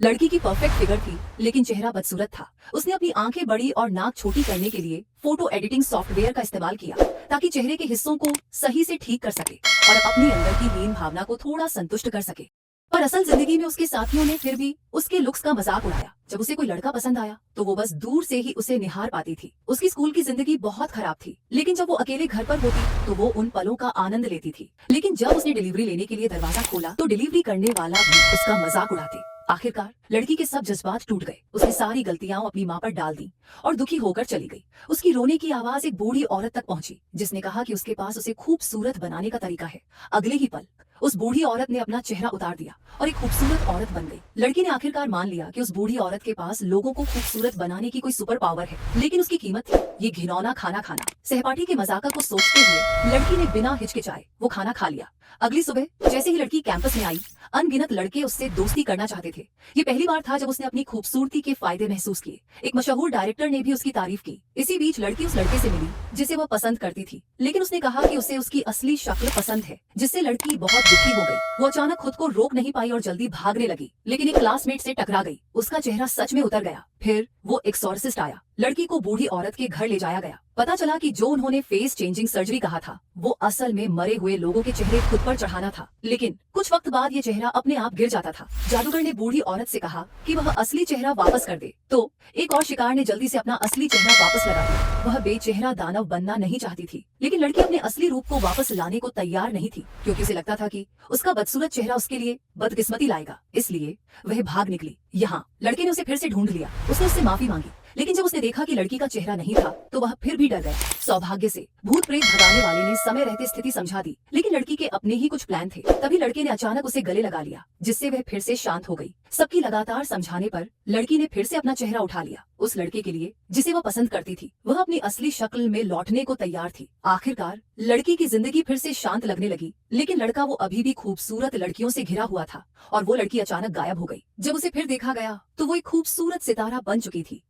लड़की की perfect figure थी, लेकिन चेहरा बदसूरत था। उसने अपनी आंखें बड़ी और नाक छोटी करने के लिए फोटो एडिटिंग सॉफ्टवेयर का इस्तेमाल किया, ताकि चेहरे के हिस्सों को सही से ठीक कर सके और अपनी अंदर की हीन भावना को थोड़ा संतुष्ट कर सके। पर असल जिंदगी में उसके साथियों ने फिर भी उसके लुक्स का मजाक उड़ाया। जब उसे कोई लड़का पसंद आया तो वो बस दूर से ही उसे निहार पाती थी। उसकी स्कूल की जिंदगी बहुत खराब थी, लेकिन जब वो अकेले घर पर होती तो वो उन पलों का आनंद लेती थी। लेकिन जब उसने डिलीवरी लेने के लिए दरवाजा खोला तो डिलीवरी करने वाला भी उसका मजाक उड़ाते। आखिरकार लड़की के सब जज्बात टूट गए। उसने सारी गलतियां अपनी माँ पर डाल दी और दुखी होकर चली गई। उसकी रोने की आवाज एक बूढ़ी औरत तक पहुंची, जिसने कहा कि उसके पास उसे खूबसूरत बनाने का तरीका है। अगले ही पल उस बूढ़ी औरत ने अपना चेहरा उतार दिया और एक खूबसूरत औरत बन गई। लड़की ने आखिरकार मान लिया कि उस बूढ़ी औरत के पास लोगों को खूबसूरत बनाने की कोई सुपर पावर है, लेकिन उसकी कीमत थी ये घिनौना खाना खाना। सहपाठी के मजाक को सोचते हुए लड़की ने बिना हिचकिचाए वो खाना खा लिया। अगली सुबह जैसे ही लड़की कैंपस में आई, अनगिनत लड़के उससे दोस्ती करना चाहते थे। ये पहली बार था जब उसने अपनी खूबसूरती के फायदे महसूस किए। एक मशहूर डायरेक्टर ने भी उसकी तारीफ की। इसी बीच लड़की उस लड़के से मिली जिसे वह पसंद करती थी, लेकिन उसने कहा कि उसे उसकी असली शक्ल पसंद है, जिससे लड़की बहुत दुखी हो गई। वो अचानक खुद को रोक नहीं पाई और जल्दी भागने लगी, लेकिन एक क्लासमेट से टकरा गई। उसका चेहरा सच में उतर गया। फिर वो एक्सॉर्सिस्ट आया। लड़की को बूढ़ी औरत के घर ले जाया गया। पता चला कि जो उन्होंने फेस चेंजिंग सर्जरी कहा था, वो असल में मरे हुए लोगों के चेहरे खुद पर चढ़ाना था। लेकिन कुछ वक्त बाद ये चेहरा अपने आप गिर जाता था। जादूगर ने बूढ़ी औरत से कहा कि वह असली चेहरा वापस कर दे, तो एक और शिकार ने जल्दी से अपना असली चेहरा वापस लगा दिया। वह बेचेहरा दानव बनना नहीं चाहती थी, लेकिन लड़की अपने असली रूप को वापस लाने को तैयार नहीं थी, क्योंकि उसे लगता था कि उसका बदसूरत चेहरा उसके लिए बदकिस्मती लाएगा। इसलिए वह भाग निकली। यहाँ लड़के ने उसे फिर से ढूंढ लिया। उसने उससे माफी मांगी, लेकिन जब उसने देखा कि लड़की का चेहरा नहीं था तो वह फिर भी डर गया। सौभाग्य से भूत प्रेत भगाने वाले ने समय रहते स्थिति समझा दी, लेकिन लड़की के अपने ही कुछ प्लान थे। तभी लड़के ने अचानक उसे गले लगा लिया, जिससे वह फिर से शांत हो गई। सबकी लगातार समझाने पर लड़की ने फिर से अपना चेहरा उठा लिया। उस लड़के के लिए जिसे वह पसंद करती थी, वह अपनी असली शक्ल में लौटने को तैयार थी। आखिरकार लड़की की जिंदगी फिर से शांत लगने लगी, लेकिन लड़का वो अभी भी खूबसूरत लड़कियों से घिरा हुआ था और वो लड़की अचानक गायब हो गई। जब उसे फिर देखा गया तो वो एक खूबसूरत सितारा बन चुकी थी।